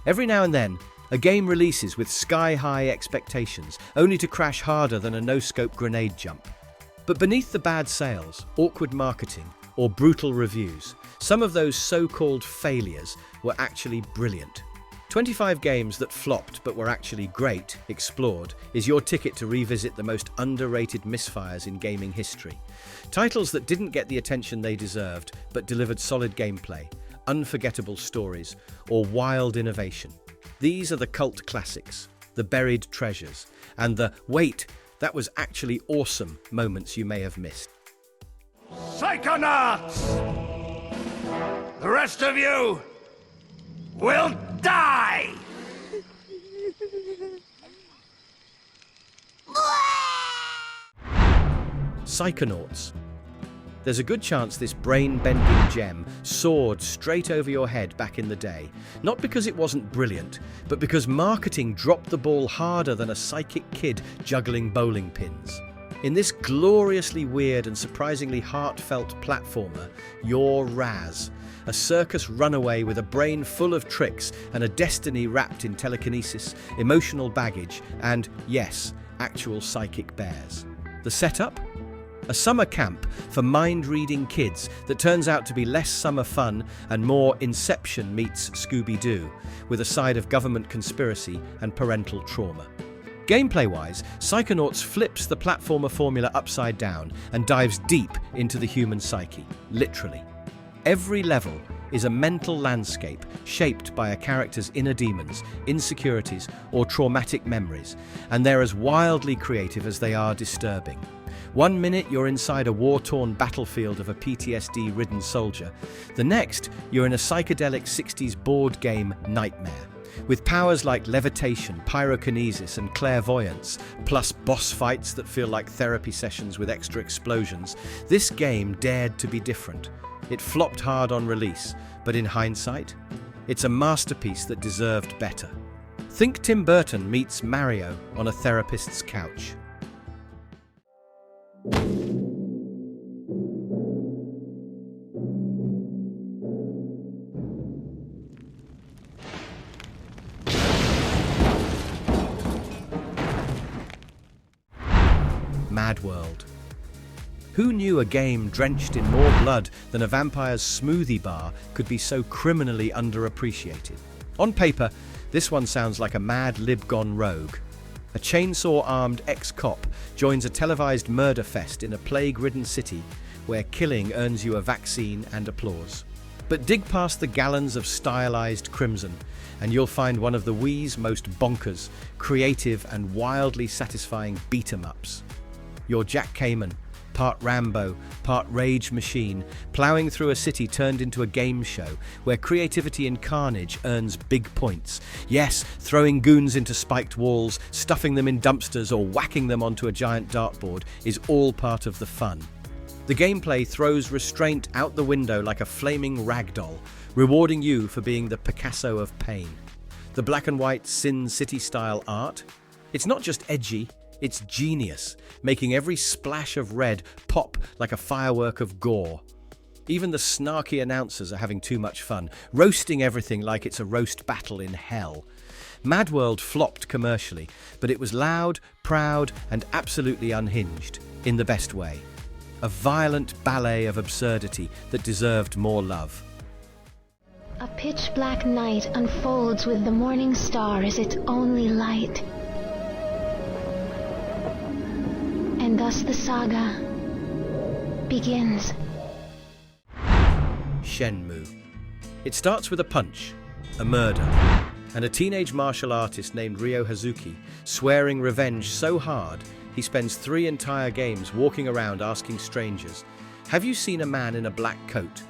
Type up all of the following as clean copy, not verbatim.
Every now and then, a game releases with sky-high expectations, only to crash harder than a no-scope grenade jump. But beneath the bad sales, awkward marketing, or brutal reviews, some of those so-called failures were actually brilliant. 25 games that flopped but were actually great, explored, is your ticket to revisit the most underrated misfires in gaming history. Titles that didn't get the attention they deserved, but delivered solid gameplay, unforgettable stories, or wild innovation. These are the cult classics, the buried treasures, and the "wait, that was actually awesome" moments you may have missed. Psychonauts! The rest of you will die! Psychonauts. There's a good chance this brain-bending gem soared straight over your head back in the day, not because it wasn't brilliant, but because marketing dropped the ball harder than a psychic kid juggling bowling pins. In this gloriously weird and surprisingly heartfelt platformer, you're Ryse, a circus runaway with a brain full of tricks and a destiny wrapped in telekinesis, emotional baggage, and, yes, actual psychic bears. The setup? A summer camp for mind-reading kids that turns out to be less summer fun and more Inception meets Scooby-Doo, with a side of government conspiracy and parental trauma. Gameplay-wise, Psychonauts flips the platformer formula upside down and dives deep into the human psyche, literally. Every level is a mental landscape shaped by a character's inner demons, insecurities, or traumatic memories, and they're as wildly creative as they are disturbing. One minute you're inside a war-torn battlefield of a PTSD-ridden soldier. The next, you're in a psychedelic 60s board game nightmare. With powers like levitation, pyrokinesis, and clairvoyance, plus boss fights that feel like therapy sessions with extra explosions, this game dared to be different. It flopped hard on release, but in hindsight, it's a masterpiece that deserved better. Think Tim Burton meets Mario on a therapist's couch. MadWorld. Who knew a game drenched in more blood than a vampire's smoothie bar could be so criminally underappreciated? On paper, this one sounds like a Mad Lib gone rogue. A chainsaw-armed ex-cop joins a televised murder fest in a plague-ridden city where killing earns you a vaccine and applause. But dig past the gallons of stylized crimson, and you'll find one of the Wii's most bonkers, creative, and wildly satisfying beat-em-ups. You're Jack Kamen, part Rambo, part rage machine, ploughing through a city turned into a game show where creativity and carnage earns big points. Yes, throwing goons into spiked walls, stuffing them in dumpsters, or whacking them onto a giant dartboard is all part of the fun. The gameplay throws restraint out the window like a flaming ragdoll, rewarding you for being the Picasso of pain. The black and white Sin City-style art? It's not just edgy, it's genius, making every splash of red pop like a firework of gore. Even the snarky announcers are having too much fun, roasting everything like it's a roast battle in hell. MadWorld flopped commercially, but it was loud, proud, and absolutely unhinged, in the best way. A violent ballet of absurdity that deserved more love. A pitch-black night unfolds with the morning star as its only light. And thus the saga begins. Shenmue. It starts with a punch, a murder, and a teenage martial artist named Ryo Hazuki swearing revenge so hard he spends 3 entire games walking around asking strangers, "Have you seen a man in a black coat?"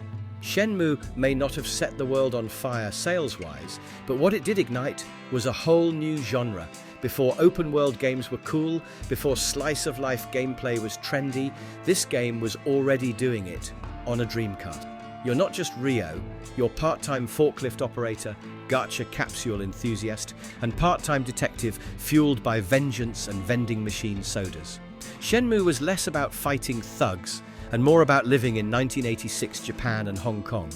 Shenmue may not have set the world on fire sales-wise, but what it did ignite was a whole new genre. Before open-world games were cool, before slice-of-life gameplay was trendy, this game was already doing it on a dream cart. You're not just Ryo, you're part-time forklift operator, gacha capsule enthusiast, and part-time detective fueled by vengeance and vending machine sodas. Shenmue was less about fighting thugs and more about living in 1986 Japan and Hong Kong.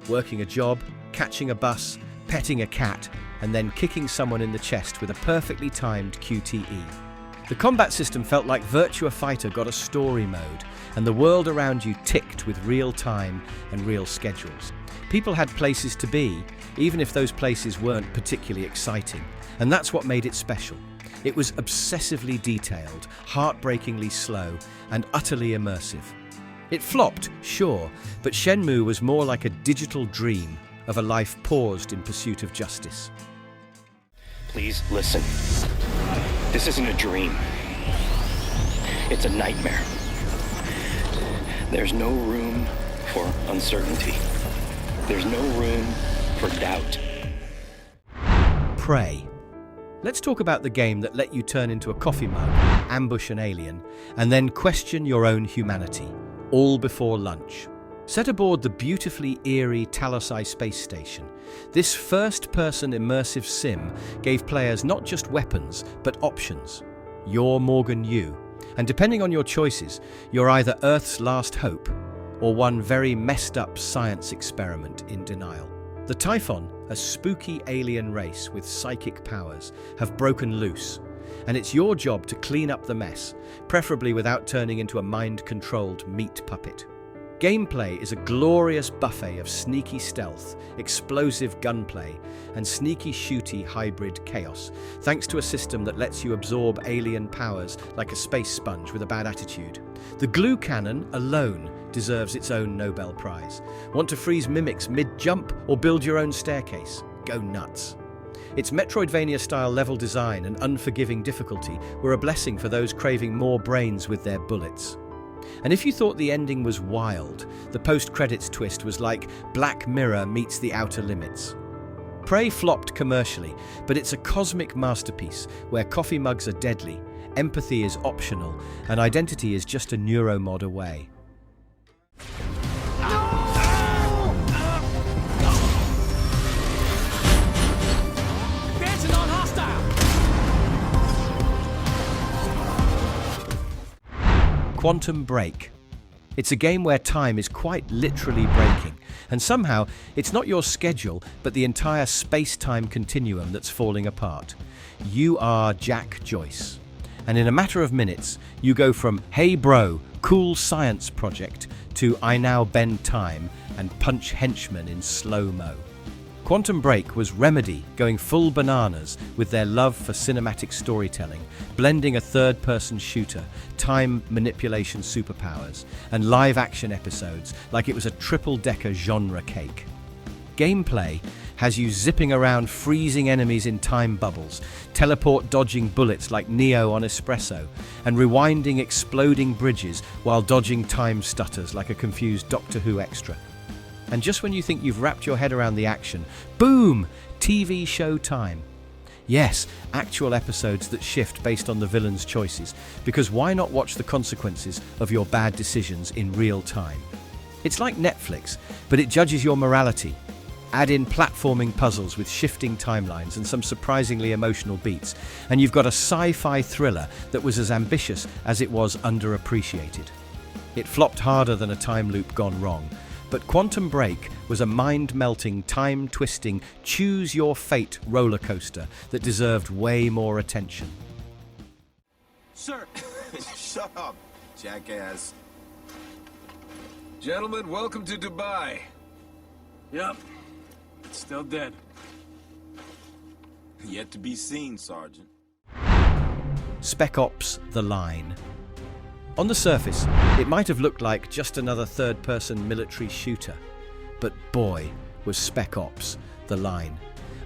Working a job, catching a bus, petting a cat, and then kicking someone in the chest with a perfectly timed QTE. The combat system felt like Virtua Fighter got a story mode, and the world around you ticked with real time and real schedules. People had places to be, even if those places weren't particularly exciting, and that's what made it special. It was obsessively detailed, heartbreakingly slow, and utterly immersive. It flopped, sure, but Shenmue was more like a digital dream of a life paused in pursuit of justice. Please listen. This isn't a dream. It's a nightmare. There's no room for uncertainty. There's no room for doubt. Prey. Let's talk about the game that let you turn into a coffee mug, ambush an alien, and then question your own humanity, all before lunch. Set aboard the beautifully eerie Talos space station, this first-person immersive sim gave players not just weapons, but options. You're Morgan Yu, and depending on your choices, you're either Earth's last hope or one very messed-up science experiment in denial. The Typhon, a spooky alien race with psychic powers, have broken loose, and it's your job to clean up the mess, preferably without turning into a mind-controlled meat puppet. Gameplay is a glorious buffet of sneaky stealth, explosive gunplay, and sneaky shooty hybrid chaos, thanks to a system that lets you absorb alien powers like a space sponge with a bad attitude. The glue cannon alone deserves its own Nobel Prize. Want to freeze mimics mid-jump or build your own staircase? Go nuts. Its Metroidvania-style level design and unforgiving difficulty were a blessing for those craving more brains with their bullets. And if you thought the ending was wild, the post-credits twist was like Black Mirror meets The Outer Limits. Prey flopped commercially, but it's a cosmic masterpiece where coffee mugs are deadly, empathy is optional, and identity is just a neuromod away. Quantum Break. It's a game where time is quite literally breaking, and somehow it's not your schedule but the entire space-time continuum that's falling apart. You are Jack Joyce, and in a matter of minutes you go from "Hey bro, cool science project" to "I now bend time and punch henchmen in slow-mo." Quantum Break was Remedy going full bananas with their love for cinematic storytelling, blending a third-person shooter, time manipulation superpowers, and live-action episodes like it was a triple-decker genre cake. Gameplay has you zipping around freezing enemies in time bubbles, teleport-dodging bullets like Neo on Espresso, and rewinding exploding bridges while dodging time stutters like a confused Doctor Who extra. And just when you think you've wrapped your head around the action, boom! TV show time. Yes, actual episodes that shift based on the villain's choices, because why not watch the consequences of your bad decisions in real time? It's like Netflix, but it judges your morality. Add in platforming puzzles with shifting timelines and some surprisingly emotional beats, and you've got a sci-fi thriller that was as ambitious as it was underappreciated. It flopped harder than a time loop gone wrong, but Quantum Break was a mind-melting, time-twisting, choose-your-fate roller coaster that deserved way more attention. Sir! Shut up, jackass. Gentlemen, welcome to Dubai. Yep. It's still dead. Yet to be seen, Sergeant. Spec Ops: The Line. On the surface, it might have looked like just another third-person military shooter. But boy, was Spec Ops: The Line.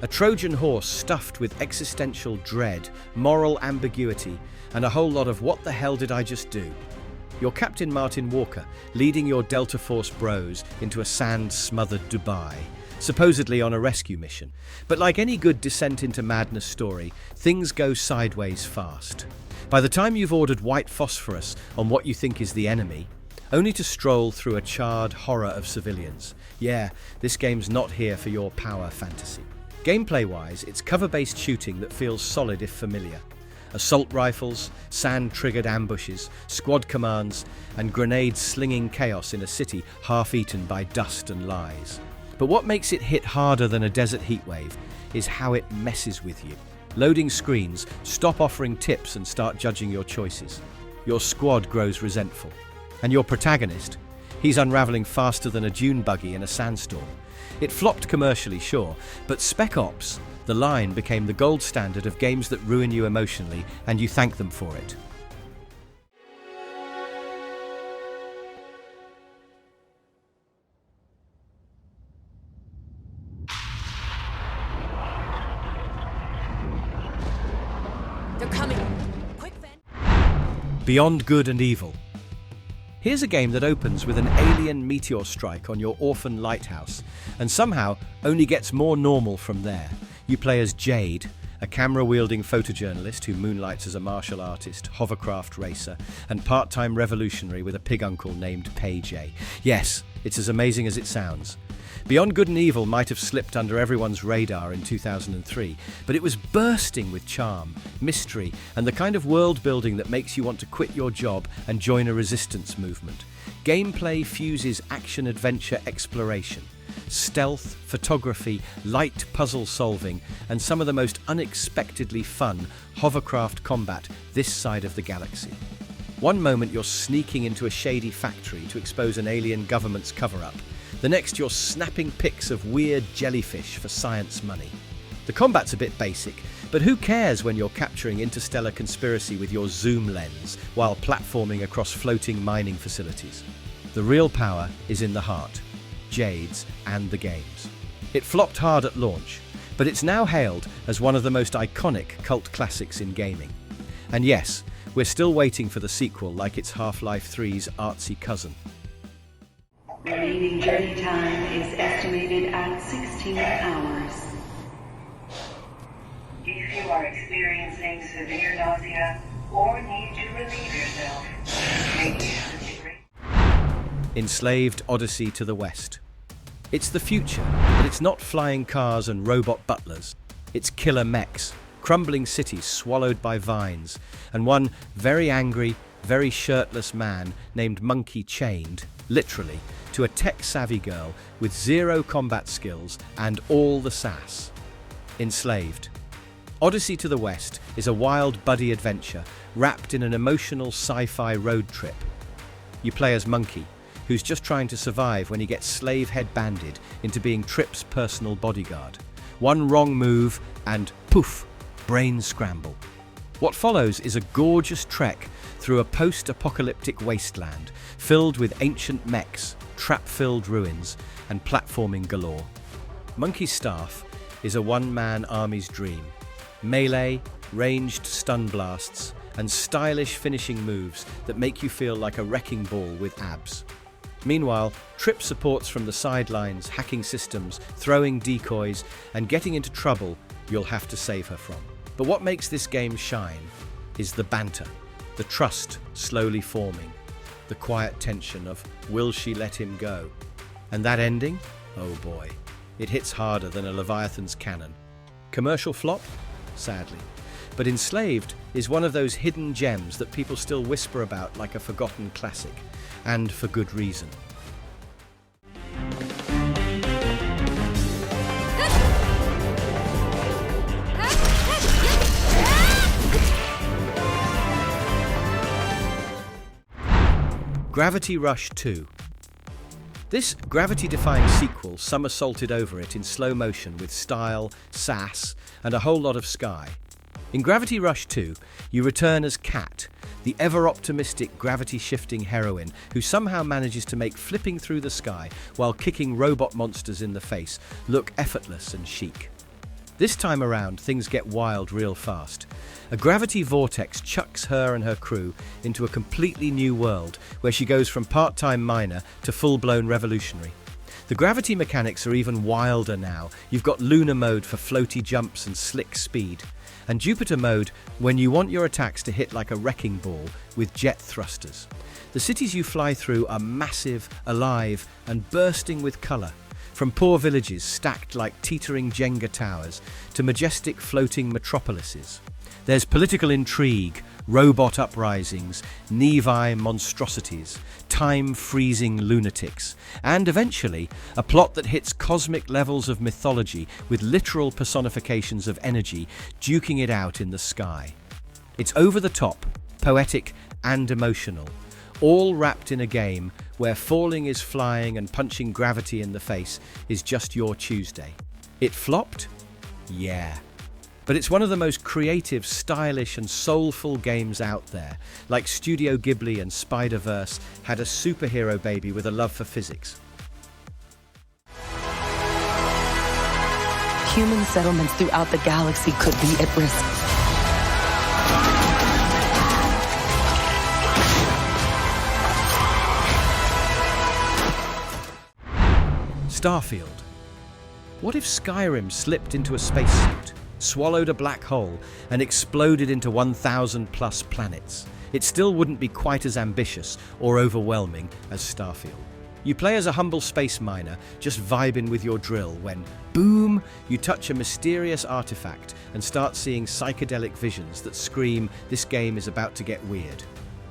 A Trojan horse stuffed with existential dread, moral ambiguity, and a whole lot of "what the hell did I just do?" You're Captain Martin Walker, leading your Delta Force bros into a sand-smothered Dubai, supposedly on a rescue mission. But like any good descent into madness story, things go sideways fast. By the time you've ordered white phosphorus on what you think is the enemy, only to stroll through a charred horror of civilians. Yeah, this game's not here for your power fantasy. Gameplay-wise, it's cover-based shooting that feels solid if familiar. Assault rifles, sand-triggered ambushes, squad commands, and grenade-slinging chaos in a city half-eaten by dust and lies. But what makes it hit harder than a desert heatwave is how it messes with you. Loading screens stop offering tips and start judging your choices. Your squad grows resentful. And your protagonist, he's unraveling faster than a dune buggy in a sandstorm. It flopped commercially, sure, but Spec Ops, the line, became the gold standard of games that ruin you emotionally, and you thank them for it. They're coming. Quick, Van. Beyond Good and Evil. Here's a game that opens with an alien meteor strike on your orphan lighthouse, and somehow only gets more normal from there. You play as Jade, a camera-wielding photojournalist who moonlights as a martial artist, hovercraft racer, and part-time revolutionary with a pig uncle named Page. Yes, it's as amazing as it sounds. Beyond Good and Evil might have slipped under everyone's radar in 2003, but it was bursting with charm, mystery, and the kind of world building that makes you want to quit your job and join a resistance movement. Gameplay fuses action-adventure exploration, stealth, photography, light puzzle solving, and some of the most unexpectedly fun hovercraft combat this side of the galaxy. One moment you're sneaking into a shady factory to expose an alien government's cover-up. The next, you're snapping pics of weird jellyfish for science money. The combat's a bit basic, but who cares when you're capturing interstellar conspiracy with your zoom lens while platforming across floating mining facilities? The real power is in the heart, Jade's and the game's. It flopped hard at launch, but it's now hailed as one of the most iconic cult classics in gaming. And yes, we're still waiting for the sequel like it's Half-Life 3's artsy cousin. Remaining journey time is estimated at 16 hours. If you are experiencing severe nausea or need to relieve yourself, make use of the great... Enslaved Odyssey to the West. It's the future, but it's not flying cars and robot butlers. It's killer mechs, crumbling cities swallowed by vines, and one very angry, very shirtless man named Monkey chained, literally, to a tech-savvy girl with zero combat skills and all the sass. Enslaved. Odyssey to the West is a wild buddy adventure wrapped in an emotional sci-fi road trip. You play as Monkey, who's just trying to survive when he gets slave head-banded into being Trip's personal bodyguard. One wrong move and poof, brain scramble. What follows is a gorgeous trek through a post-apocalyptic wasteland filled with ancient mechs, trap-filled ruins, and platforming galore. Monkey's staff is a one-man army's dream. Melee, ranged stun blasts, and stylish finishing moves that make you feel like a wrecking ball with abs. Meanwhile, Trip supports from the sidelines, hacking systems, throwing decoys, and getting into trouble you'll have to save her from. But what makes this game shine is the banter, the trust slowly forming, the quiet tension of will she let him go? And that ending? Oh boy, it hits harder than a Leviathan's cannon. Commercial flop? Sadly. But Enslaved is one of those hidden gems that people still whisper about like a forgotten classic, and for good reason. Gravity Rush 2. This gravity-defying sequel somersaulted over it in slow motion with style, sass, and a whole lot of sky. In Gravity Rush 2, you return as Kat, the ever-optimistic gravity-shifting heroine who somehow manages to make flipping through the sky while kicking robot monsters in the face look effortless and chic. This time around, things get wild real fast. A gravity vortex chucks her and her crew into a completely new world where she goes from part-time miner to full-blown revolutionary. The gravity mechanics are even wilder now. You've got lunar mode for floaty jumps and slick speed, and Jupiter mode when you want your attacks to hit like a wrecking ball with jet thrusters. The cities you fly through are massive, alive, and bursting with colour. From poor villages stacked like teetering Jenga towers to majestic floating metropolises. There's political intrigue, robot uprisings, Nevi monstrosities, time-freezing lunatics, and eventually a plot that hits cosmic levels of mythology with literal personifications of energy duking it out in the sky. It's over the top, poetic, and emotional, all wrapped in a game where falling is flying and punching gravity in the face is just your Tuesday. It flopped? Yeah. But it's one of the most creative, stylish, and soulful games out there, like Studio Ghibli and Spider-Verse had a superhero baby with a love for physics. Human settlements throughout the galaxy could be at risk. Starfield. What if Skyrim slipped into a spacesuit, swallowed a black hole, and exploded into 1,000 plus planets? It still wouldn't be quite as ambitious or overwhelming as Starfield. You play as a humble space miner, just vibing with your drill when, boom, you touch a mysterious artifact and start seeing psychedelic visions that scream, this game is about to get weird.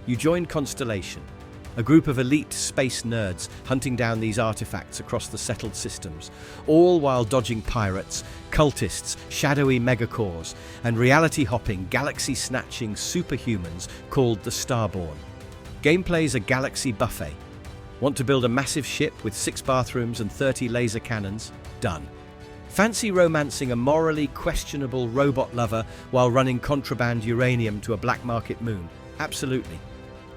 You join Constellation, a group of elite space nerds hunting down these artifacts across the settled systems, all while dodging pirates, cultists, shadowy megacores, and reality-hopping, galaxy-snatching superhumans called the Starborn. Gameplay's a galaxy buffet. Want to build a massive ship with 6 bathrooms and 30 laser cannons? Done. Fancy romancing a morally questionable robot lover while running contraband uranium to a black market moon? Absolutely.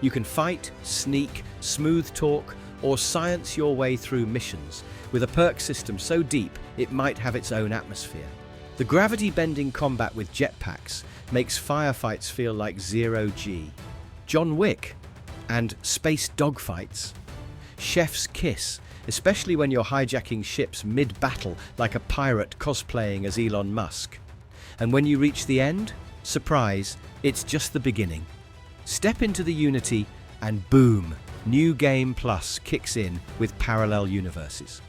You can fight, sneak, smooth talk, or science your way through missions, with a perk system so deep it might have its own atmosphere. The gravity-bending combat with jetpacks makes firefights feel like zero-G. John Wick and space dogfights. Chef's kiss, especially when you're hijacking ships mid-battle like a pirate cosplaying as Elon Musk. And when you reach the end, surprise, it's just the beginning. Step into the Unity and boom, New Game Plus kicks in with parallel universes.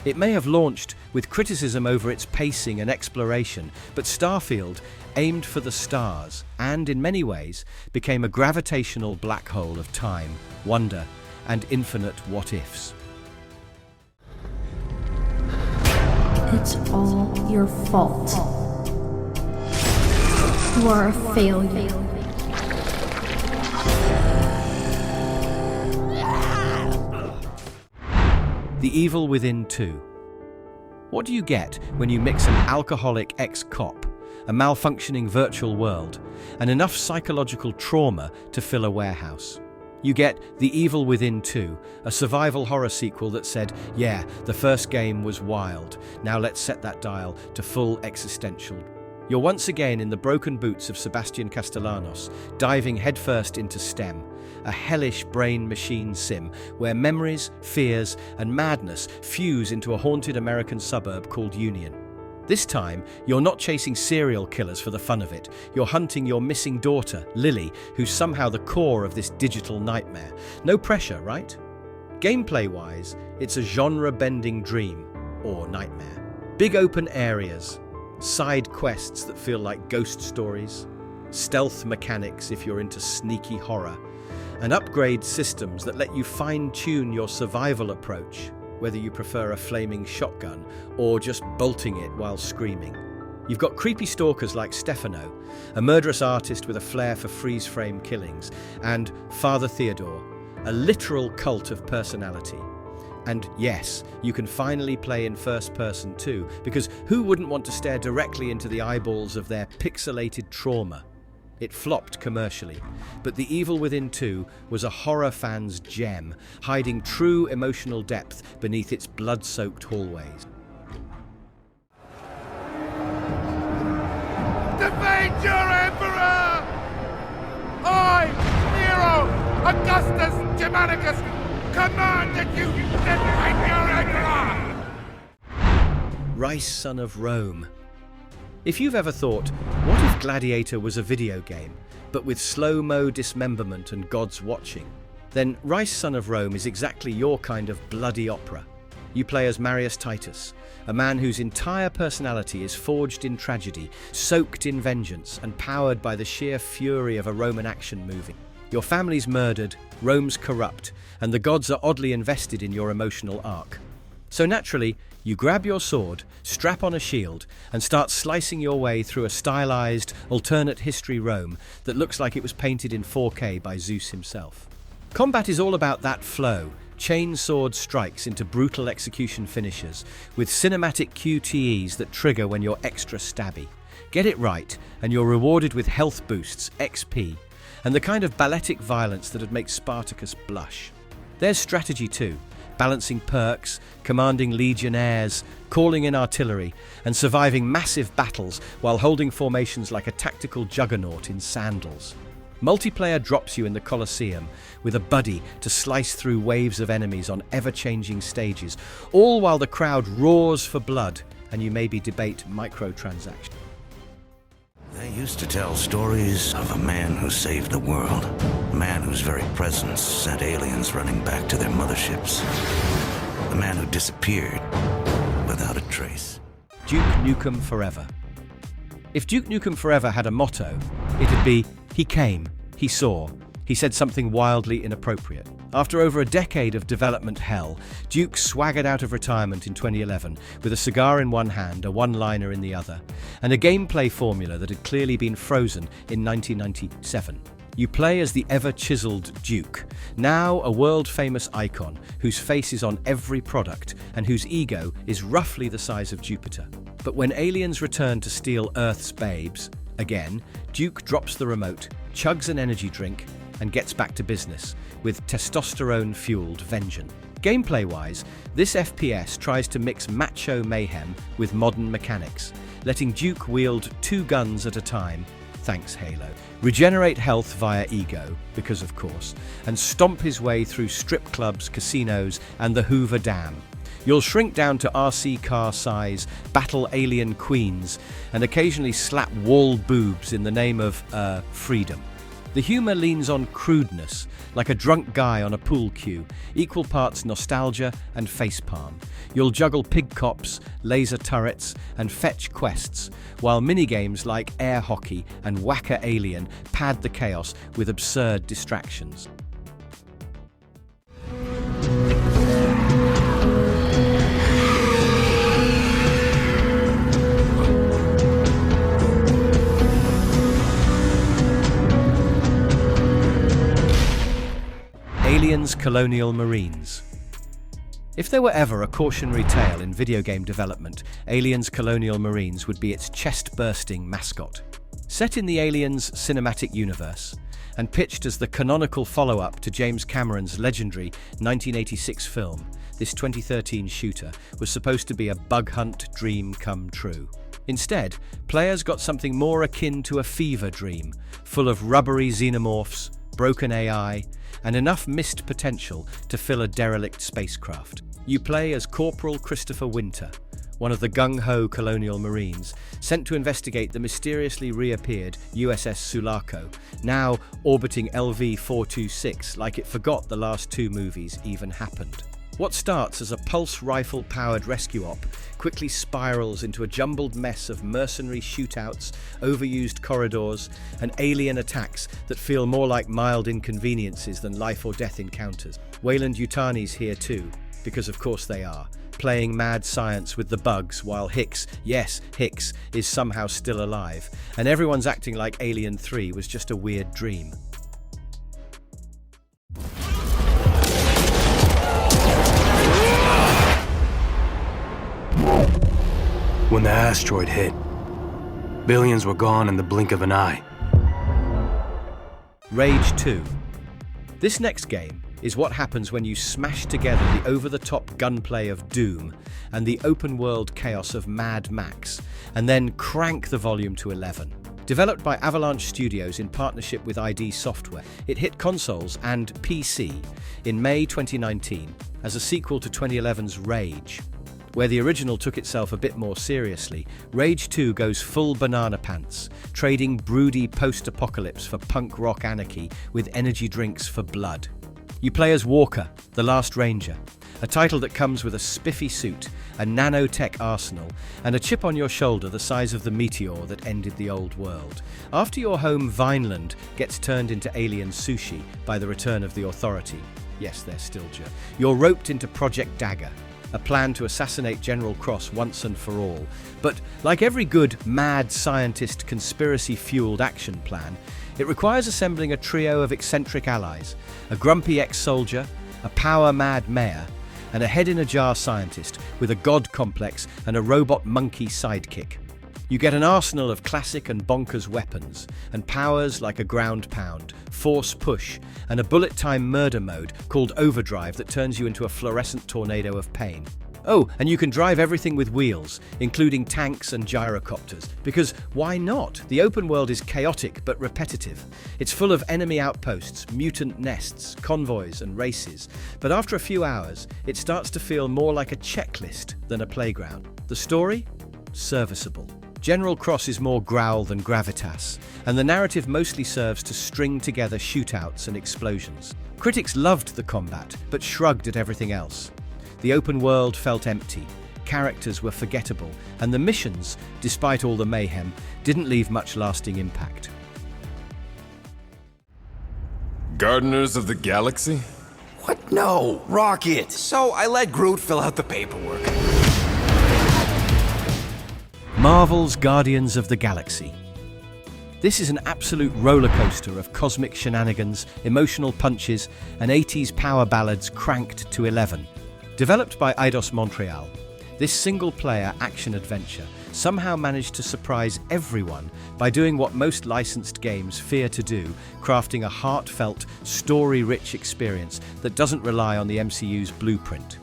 It may have launched with criticism over its pacing and exploration, but Starfield aimed for the stars and, in many ways, became a gravitational black hole of time, wonder, and infinite what-ifs. It's all your fault. You are a failure. The Evil Within 2. What do you get when you mix an alcoholic ex-cop, a malfunctioning virtual world, and enough psychological trauma to fill a warehouse? You get The Evil Within 2, a survival horror sequel that said, yeah, the first game was wild, now let's set that dial to full existential. You're once again in the broken boots of Sebastian Castellanos, diving headfirst into STEM, a hellish brain-machine sim where memories, fears, and madness fuse into a haunted American suburb called Union. This time, you're not chasing serial killers for the fun of it. You're hunting your missing daughter, Lily, who's somehow the core of this digital nightmare. No pressure, right? Gameplay-wise, it's a genre-bending dream, or nightmare. Big open areas, side quests that feel like ghost stories, stealth mechanics if you're into sneaky horror, and upgrade systems that let you fine-tune your survival approach, whether you prefer a flaming shotgun or just bolting it while screaming. You've got creepy stalkers like Stefano, a murderous artist with a flair for freeze-frame killings, and Father Theodore, a literal cult of personality. And yes, you can finally play in first person too, because who wouldn't want to stare directly into the eyeballs of their pixelated trauma? It flopped commercially, but The Evil Within 2 was a horror fan's gem, hiding true emotional depth beneath its blood-soaked hallways. Defend your Emperor! I, Nero Augustus Germanicus, command that you defend your Emperor! Ryse, son of Rome. If you've ever thought, what if Gladiator was a video game, but with slow-mo dismemberment and gods watching, then Ryse, son of Rome is exactly your kind of bloody opera. You play as Marius Titus, a man whose entire personality is forged in tragedy, soaked in vengeance, and powered by the sheer fury of a Roman action movie. Your family's murdered, Rome's corrupt, and the gods are oddly invested in your emotional arc. So naturally, you grab your sword, strap on a shield, and start slicing your way through a stylized, alternate history Rome that looks like it was painted in 4K by Zeus himself. Combat is all about that flow, chainsword strikes into brutal execution finishes, with cinematic QTEs that trigger when you're extra stabby. Get it right, and you're rewarded with health boosts, XP, and the kind of balletic violence that'd make Spartacus blush. There's strategy too, balancing perks, commanding legionnaires, calling in artillery, and surviving massive battles while holding formations like a tactical juggernaut in sandals. Multiplayer drops you in the Colosseum with a buddy to slice through waves of enemies on ever-changing stages, all while the crowd roars for blood and you maybe debate microtransactions. They used to tell stories of a man who saved the world. A man whose very presence sent aliens running back to their motherships. A man who disappeared without a trace. Duke Nukem Forever. If Duke Nukem Forever had a motto, it'd be, he came, he saw, he said something wildly inappropriate. After over a decade of development hell, Duke swaggered out of retirement in 2011 with a cigar in one hand, a one-liner in the other, and a gameplay formula that had clearly been frozen in 1997. You play as the ever-chiseled Duke, now a world-famous icon whose face is on every product and whose ego is roughly the size of Jupiter. But when aliens return to steal Earth's babes, again, Duke drops the remote, chugs an energy drink, and gets back to business with testosterone-fueled vengeance. Gameplay-wise, this FPS tries to mix macho mayhem with modern mechanics, letting Duke wield 2 guns at a time, thanks Halo, regenerate health via ego, because of course, and stomp his way through strip clubs, casinos, and the Hoover Dam. You'll shrink down to RC car size, battle alien queens, and occasionally slap walled boobs in the name of, freedom. The humour leans on crudeness, like a drunk guy on a pool cue, equal parts nostalgia and facepalm. You'll juggle pig cops, laser turrets, and fetch quests, while minigames like air hockey and Whacker Alien pad the chaos with absurd distractions. Aliens Colonial Marines. If there were ever a cautionary tale in video game development, Aliens Colonial Marines would be its chest-bursting mascot. Set in the Aliens cinematic universe, and pitched as the canonical follow-up to James Cameron's legendary 1986 film, this 2013 shooter was supposed to be a bug hunt dream come true. Instead, players got something more akin to a fever dream, full of rubbery xenomorphs, broken AI, and enough missed potential to fill a derelict spacecraft. You play as Corporal Christopher Winter, one of the gung-ho Colonial Marines, sent to investigate the mysteriously reappeared USS Sulaco, now orbiting LV-426 like it forgot the last 2 movies even happened. What starts as a pulse rifle-powered rescue op quickly spirals into a jumbled mess of mercenary shootouts, overused corridors, and alien attacks that feel more like mild inconveniences than life-or-death encounters. Weyland-Yutani's here too, because of course they are, playing mad science with the bugs while Hicks, yes, Hicks, is somehow still alive, and everyone's acting like Alien 3 was just a weird dream. When the asteroid hit, billions were gone in the blink of an eye. Rage 2. This next game is what happens when you smash together the over-the-top gunplay of Doom and the open-world chaos of Mad Max, and then crank the volume to 11. Developed by Avalanche Studios in partnership with ID Software, it hit consoles and PC in May 2019 as a sequel to 2011's Rage. Where the original took itself a bit more seriously, Rage 2 goes full banana pants, trading broody post-apocalypse for punk rock anarchy with energy drinks for blood. You play as Walker, the Last Ranger, a title that comes with a spiffy suit, a nanotech arsenal, and a chip on your shoulder the size of the meteor that ended the old world. After your home Vineland gets turned into alien sushi by the return of the Authority, yes, they're still you're roped into Project Dagger, a plan to assassinate General Cross once and for all. But like every good, mad scientist conspiracy-fueled action plan, it requires assembling a trio of eccentric allies, a grumpy ex-soldier, a power-mad mayor, and a head-in-a-jar scientist with a god complex and a robot monkey sidekick. You get an arsenal of classic and bonkers weapons, and powers like a ground pound, force push, and a bullet-time murder mode called Overdrive that turns you into a fluorescent tornado of pain. Oh, and you can drive everything with wheels, including tanks and gyrocopters, because why not? The open world is chaotic but repetitive. It's full of enemy outposts, mutant nests, convoys and races, but after a few hours, it starts to feel more like a checklist than a playground. The story? Serviceable. General Cross is more growl than gravitas, and the narrative mostly serves to string together shootouts and explosions. Critics loved the combat, but shrugged at everything else. The open world felt empty, characters were forgettable, and the missions, despite all the mayhem, didn't leave much lasting impact. Gardeners of the Galaxy? What? No, Rocket! So I let Groot fill out the paperwork. Marvel's Guardians of the Galaxy. This is an absolute roller coaster of cosmic shenanigans, emotional punches, and 80s power ballads cranked to 11. Developed by Eidos Montreal, this single-player action-adventure somehow managed to surprise everyone by doing what most licensed games fear to do, crafting a heartfelt, story-rich experience that doesn't rely on the MCU's blueprint.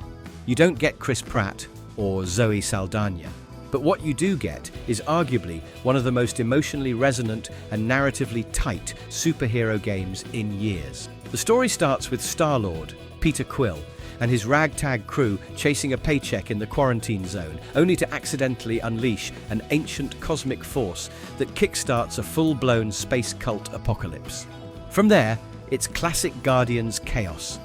You don't get Chris Pratt or Zoe Saldana, but what you do get is arguably one of the most emotionally resonant and narratively tight superhero games in years. The story starts with Star-Lord, Peter Quill, and his ragtag crew chasing a paycheck in the quarantine zone, only to accidentally unleash an ancient cosmic force that kickstarts a full-blown space cult apocalypse. From there, it's classic Guardians chaos.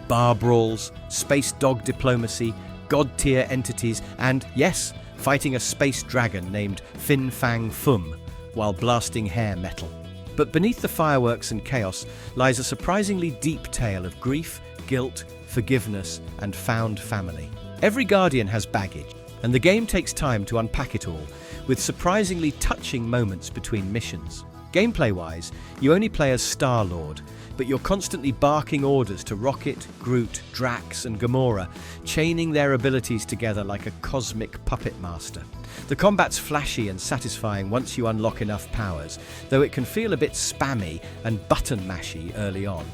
Bar brawls, space dog diplomacy, god-tier entities, and, yes, fighting a space dragon named Fin Fang Foom while blasting hair metal. But beneath the fireworks and chaos lies a surprisingly deep tale of grief, guilt, forgiveness, and found family. Every Guardian has baggage, and the game takes time to unpack it all, with surprisingly touching moments between missions. Gameplay-wise, you only play as Star-Lord, but you're constantly barking orders to Rocket, Groot, Drax, and Gamora, chaining their abilities together like a cosmic puppet master. The combat's flashy and satisfying once you unlock enough powers, though it can feel a bit spammy and button-mashy early on.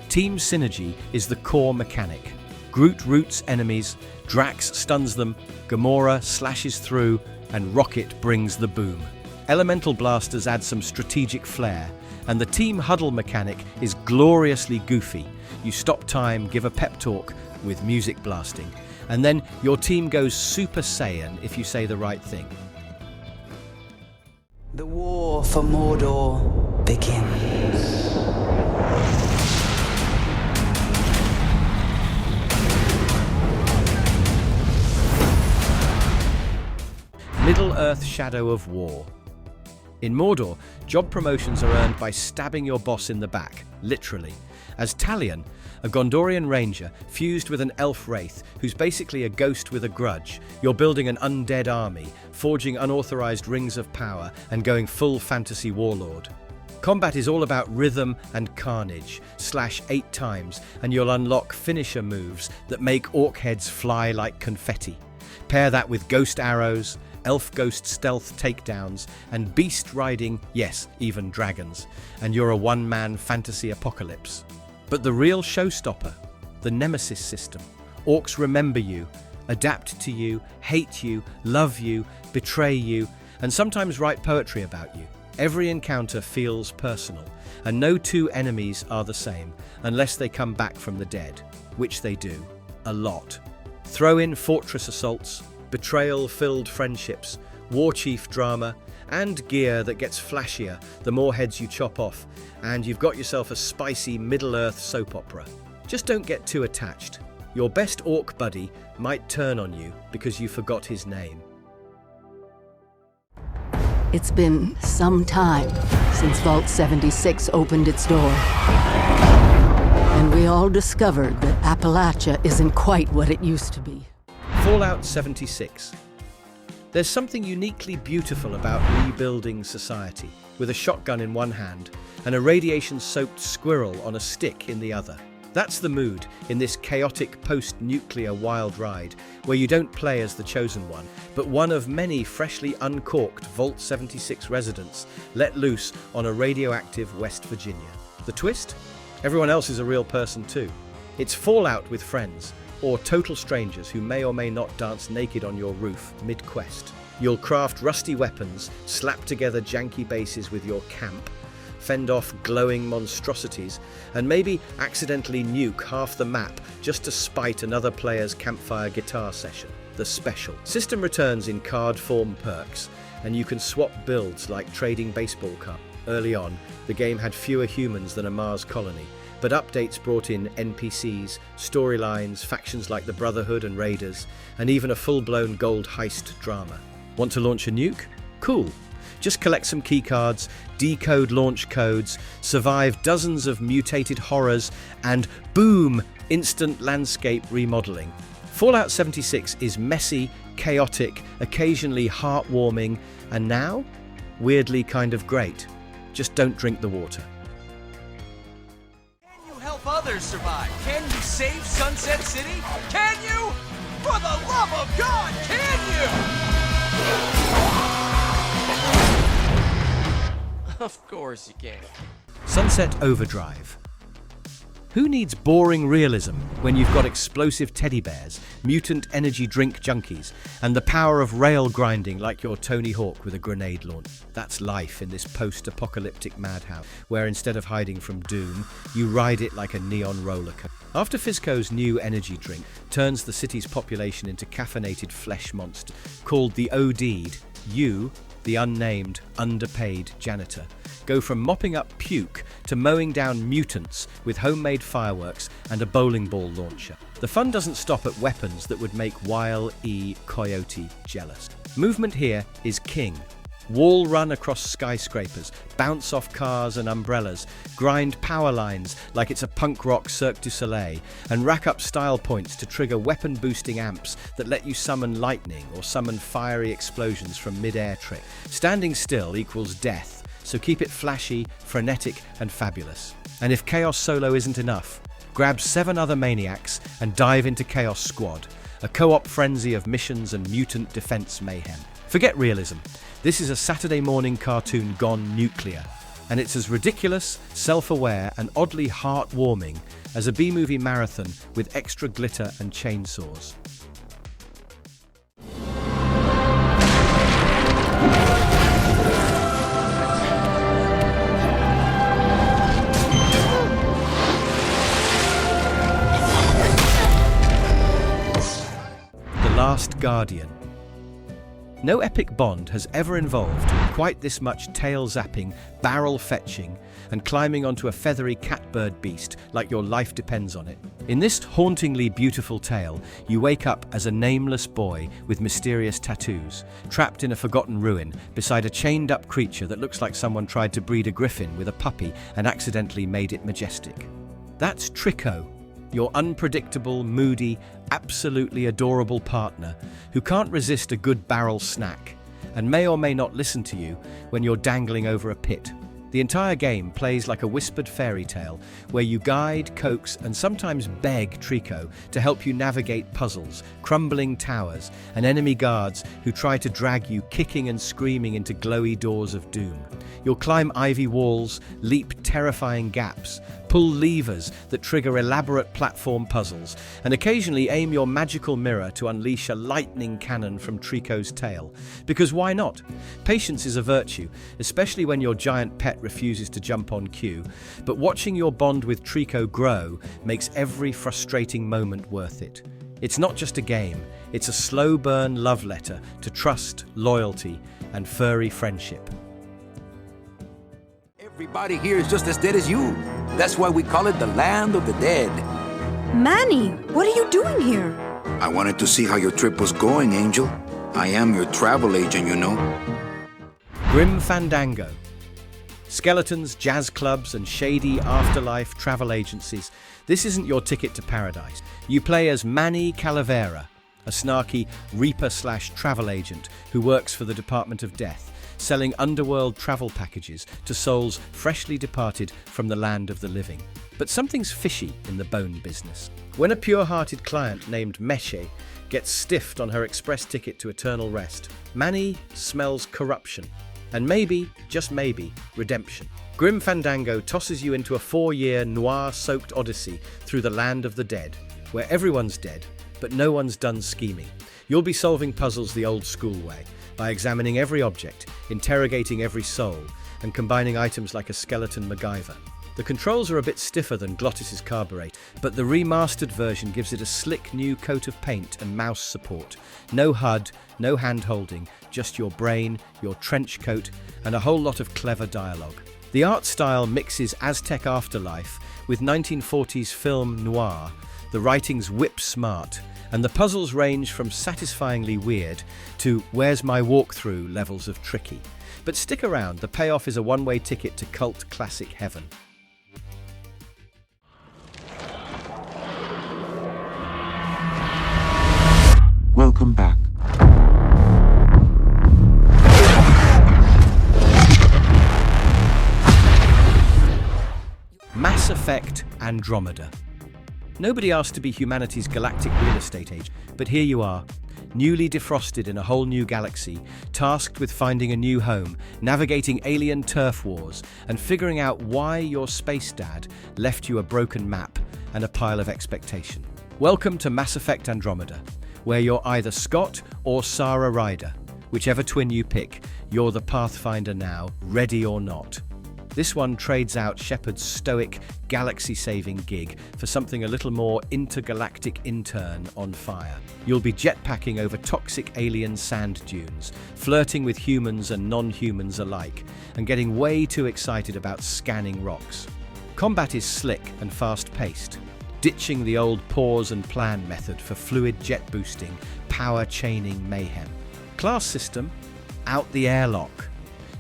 Team synergy is the core mechanic. Groot roots enemies, Drax stuns them, Gamora slashes through, and Rocket brings the boom. Elemental blasters add some strategic flair, and the team huddle mechanic is gloriously goofy. You stop time, give a pep talk with music blasting, and then your team goes Super Saiyan if you say the right thing. The war for Mordor begins. Middle-earth shadow of war. In Mordor, job promotions are earned by stabbing your boss in the back, literally. As Talion, a Gondorian ranger fused with an elf wraith who's basically a ghost with a grudge, you're building an undead army, forging unauthorized rings of power, and going full fantasy warlord. Combat is all about rhythm and carnage. Slash 8 times, and you'll unlock finisher moves that make orc heads fly like confetti. Pair that with ghost arrows, elf ghost stealth takedowns, and beast riding, yes, even dragons, and you're a one-man fantasy apocalypse. But the real showstopper, the Nemesis system. Orcs remember you, adapt to you, hate you, love you, betray you, and sometimes write poetry about you. Every encounter feels personal, and no two enemies are the same, unless they come back from the dead, which they do, a lot. Throw in fortress assaults, betrayal-filled friendships, war chief drama, and gear that gets flashier the more heads you chop off, and you've got yourself a spicy Middle-earth soap opera. Just don't get too attached. your best orc buddy might turn on you because you forgot his name. It's been some time since Vault 76 opened its door. And we all discovered that Appalachia isn't quite what it used to be. Fallout 76. There's something uniquely beautiful about rebuilding society, with a shotgun in one hand and a radiation-soaked squirrel on a stick in the other. That's the mood in this chaotic post-nuclear wild ride, where you don't play as the chosen one, but one of many freshly uncorked Vault 76 residents let loose on a radioactive West Virginia. The twist? Everyone else is a real person too. It's Fallout with friends, or total strangers who may or may not dance naked on your roof mid-quest. You'll craft rusty weapons, slap together janky bases with your camp, fend off glowing monstrosities, and maybe accidentally nuke half the map just to spite another player's campfire guitar session. The Special. System returns in card form perks, and you can swap builds like trading baseball cards. Early on, the game had fewer humans than a Mars colony, but updates brought in NPCs, storylines, factions like the Brotherhood and Raiders, and even a full-blown gold heist drama. Want to launch a nuke? Cool. Just collect some keycards, decode launch codes, survive dozens of mutated horrors, and boom, instant landscape remodeling. Fallout 76 is messy, chaotic, occasionally heartwarming, and now, weirdly kind of great. Just don't drink the water. Can you help others survive? Can you save Sunset City? Can you? For the love of God, can you? Of course you can. Sunset Overdrive. Who needs boring realism when you've got explosive teddy bears, mutant energy drink junkies, and the power of rail grinding like you're Tony Hawk with a grenade launch? That's life in this post-apocalyptic madhouse, where instead of hiding from doom, you ride it like a neon roller coaster. After Fizco's new energy drink turns the city's population into caffeinated flesh monsters called the OD'd, you, the unnamed, underpaid janitor, go from mopping up puke to mowing down mutants with homemade fireworks and a bowling ball launcher. The fun doesn't stop at weapons that would make Wile E. Coyote jealous. Movement here is king. Wall run across skyscrapers, bounce off cars and umbrellas, grind power lines like it's a punk rock Cirque du Soleil, and rack up style points to trigger weapon-boosting amps that let you summon lightning or summon fiery explosions from mid-air trick. Standing still equals death, so keep it flashy, frenetic, and fabulous. And if Chaos Solo isn't enough, grab 7 other maniacs and dive into Chaos Squad, a co-op frenzy of missions and mutant defense mayhem. Forget realism. This is a Saturday morning cartoon gone nuclear, and it's as ridiculous, self-aware, and oddly heartwarming as a B-movie marathon with extra glitter and chainsaws. The Last Guardian. No epic Bond has ever involved quite this much tail-zapping, barrel-fetching, and climbing onto a feathery catbird beast like your life depends on it. In this hauntingly beautiful tale, you wake up as a nameless boy with mysterious tattoos, trapped in a forgotten ruin beside a chained-up creature that looks like someone tried to breed a griffin with a puppy and accidentally made it majestic. That's Trico, your unpredictable, moody, absolutely adorable partner who can't resist a good barrel snack and may or may not listen to you when you're dangling over a pit. The entire game plays like a whispered fairy tale where you guide, coax, and sometimes beg Trico to help you navigate puzzles, crumbling towers, and enemy guards who try to drag you kicking and screaming into glowy doors of doom. You'll climb ivy walls, leap terrifying gaps, pull levers that trigger elaborate platform puzzles, and occasionally aim your magical mirror to unleash a lightning cannon from Trico's tail. Because why not? Patience is a virtue, especially when your giant pet refuses to jump on cue, but watching your bond with Trico grow makes every frustrating moment worth it. It's not just a game, it's a slow burn love letter to trust, loyalty, and furry friendship. Everybody here is just as dead as you. That's why we call it the land of the dead. Manny, what are you doing here? I wanted to see how your trip was going, Angel. I am your travel agent, you know. Grim Fandango. Skeletons, jazz clubs, and shady afterlife travel agencies. This isn't your ticket to paradise. You play as Manny Calavera, a snarky Reaper/travel agent who works for the Department of Death, selling underworld travel packages to souls freshly departed from the land of the living. But something's fishy in the bone business. When a pure-hearted client named Meshe gets stiffed on her express ticket to eternal rest, Manny smells corruption. And maybe, just maybe, redemption. Grim Fandango tosses you into a 4-year noir-soaked odyssey through the land of the dead, where everyone's dead, but no one's done scheming. You'll be solving puzzles the old-school way, by examining every object, interrogating every soul, and combining items like a skeleton MacGyver. The controls are a bit stiffer than Glottis's carburetor, but the remastered version gives it a slick new coat of paint and mouse support. No HUD, no hand-holding, just your brain, your trench coat, and a whole lot of clever dialogue. The art style mixes Aztec afterlife with 1940s film noir, the writing's whip-smart, and the puzzles range from satisfyingly weird to where's my walkthrough levels of tricky. But stick around, the payoff is a one-way ticket to cult classic heaven. Welcome back. Mass Effect Andromeda. Nobody asked to be humanity's galactic real estate agent, but here you are, newly defrosted in a whole new galaxy, tasked with finding a new home, navigating alien turf wars, and figuring out why your space dad left you a broken map and a pile of expectation. Welcome to Mass Effect Andromeda, where you're either Scott or Sarah Ryder. Whichever twin you pick, you're the Pathfinder now, ready or not. This one trades out Shepard's stoic, galaxy-saving gig for something a little more intergalactic intern on fire. You'll be jetpacking over toxic alien sand dunes, flirting with humans and non-humans alike, and getting way too excited about scanning rocks. Combat is slick and fast-paced, ditching the old pause and plan method for fluid jet boosting, power chaining mayhem. Class system, out the airlock.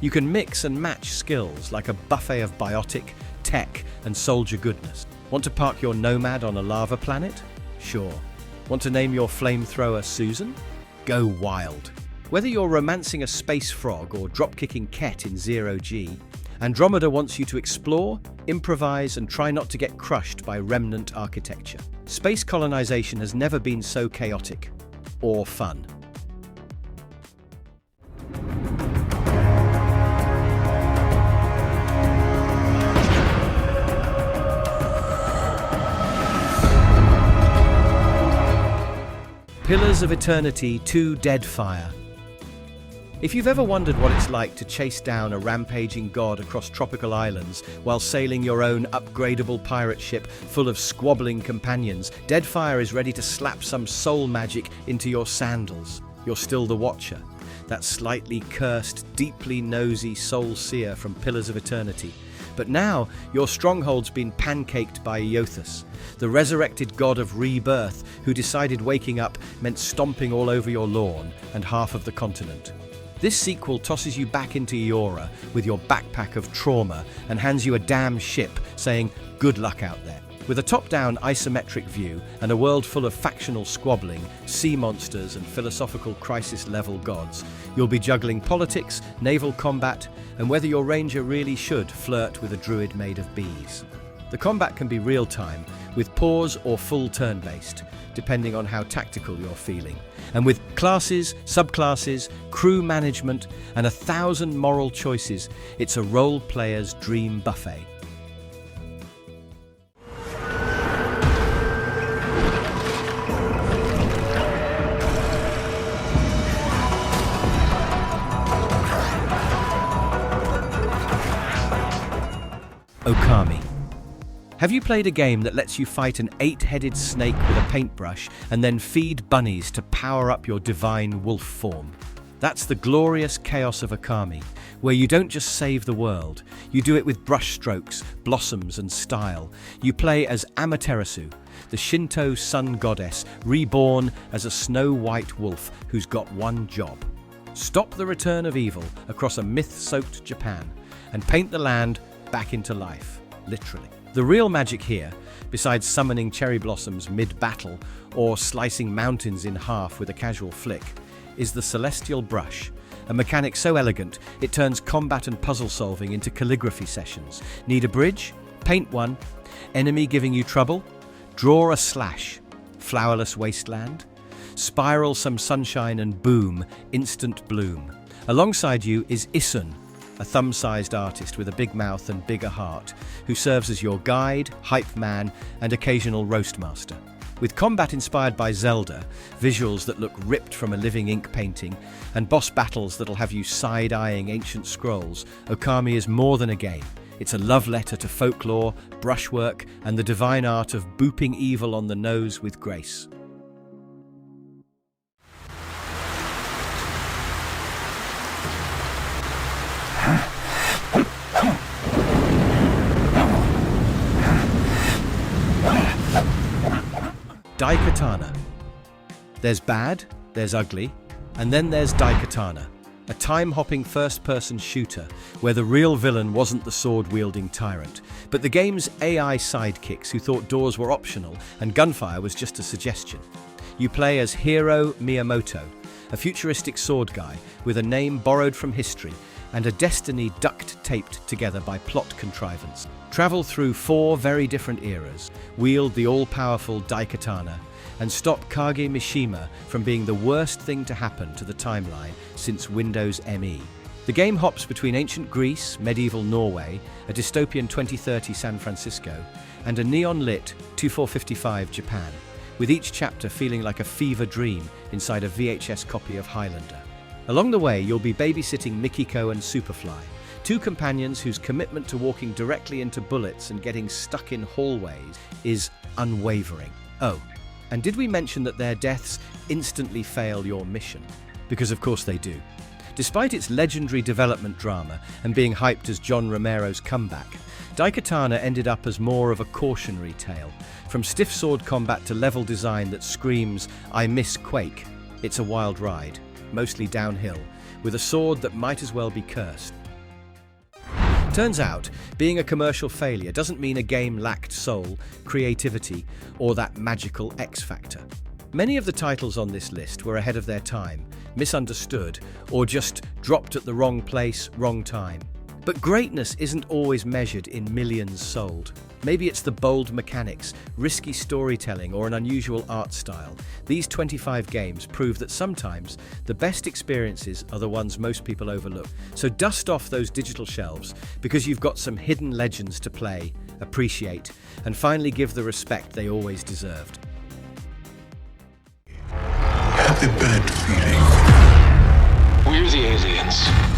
You can mix and match skills like a buffet of biotic, tech, and soldier goodness. Want to park your Nomad on a lava planet? Sure. Want to name your flamethrower Susan? Go wild. Whether you're romancing a space frog or drop-kicking Ket in 0G, Andromeda wants you to explore, improvise, and try not to get crushed by remnant architecture. Space colonization has never been so chaotic or fun. Pillars of Eternity 2 Deadfire. If you've ever wondered what it's like to chase down a rampaging god across tropical islands while sailing your own upgradable pirate ship full of squabbling companions, Deadfire is ready to slap some soul magic into your sandals. You're still the Watcher, that slightly cursed, deeply nosy soul seer from Pillars of Eternity. But now, your stronghold's been pancaked by Iothus, the resurrected god of rebirth who decided waking up meant stomping all over your lawn and half of the continent. This sequel tosses you back into Eora with your backpack of trauma and hands you a damn ship saying, good luck out there. With a top-down isometric view and a world full of factional squabbling, sea monsters and philosophical crisis-level gods, you'll be juggling politics, naval combat, and whether your ranger really should flirt with a druid made of bees. The combat can be real-time, with pause or full turn-based, depending on how tactical you're feeling. And with classes, subclasses, crew management, and 1,000 moral choices, it's a role player's dream buffet. Ōkami. Have you played a game that lets you fight an 8-headed snake with a paintbrush and then feed bunnies to power up your divine wolf form? That's the glorious chaos of Ōkami, where you don't just save the world, you do it with brushstrokes, blossoms and style. You play as Amaterasu, the Shinto sun goddess, reborn as a snow-white wolf who's got one job. Stop the return of evil across a myth-soaked Japan and paint the land back into life, literally. The real magic here, besides summoning cherry blossoms mid-battle or slicing mountains in half with a casual flick, is the Celestial Brush, a mechanic so elegant it turns combat and puzzle solving into calligraphy sessions. Need a bridge? Paint one. Enemy giving you trouble? Draw a slash. Flowerless wasteland? Spiral some sunshine and boom, instant bloom. Alongside you is Isun, a thumb-sized artist with a big mouth and bigger heart, who serves as your guide, hype man, and occasional roast master. With combat inspired by Zelda, visuals that look ripped from a living ink painting, and boss battles that'll have you side-eyeing ancient scrolls, Ōkami is more than a game. It's a love letter to folklore, brushwork, and the divine art of booping evil on the nose with grace. Daikatana. There's bad, there's ugly, and then there's Daikatana, a time-hopping first-person shooter where the real villain wasn't the sword-wielding tyrant, but the game's AI sidekicks who thought doors were optional and gunfire was just a suggestion. You play as Hiro Miyamoto, a futuristic sword guy with a name borrowed from history and a destiny duct-taped together by plot contrivance. Travel through 4 very different eras, wield the all-powerful Daikatana, and stop Kage Mishima from being the worst thing to happen to the timeline since Windows ME. The game hops between ancient Greece, medieval Norway, a dystopian 2030 San Francisco, and a neon-lit 2455 Japan, with each chapter feeling like a fever dream inside a VHS copy of Highlander. Along the way, you'll be babysitting Mikiko and Superfly, 2 companions whose commitment to walking directly into bullets and getting stuck in hallways is unwavering. Oh, and did we mention that their deaths instantly fail your mission? Because of course they do. Despite its legendary development drama and being hyped as John Romero's comeback, Daikatana ended up as more of a cautionary tale. From stiff sword combat to level design that screams, "I miss Quake," it's a wild ride, mostly downhill, with a sword that might as well be cursed. Turns out, being a commercial failure doesn't mean a game lacked soul, creativity, or that magical X factor. Many of the titles on this list were ahead of their time, misunderstood, or just dropped at the wrong place, wrong time. But greatness isn't always measured in millions sold. Maybe it's the bold mechanics, risky storytelling, or an unusual art style. These 25 games prove that sometimes the best experiences are the ones most people overlook. So dust off those digital shelves, because you've got some hidden legends to play, appreciate, and finally give the respect they always deserved. Had the bad feeling. We're the aliens.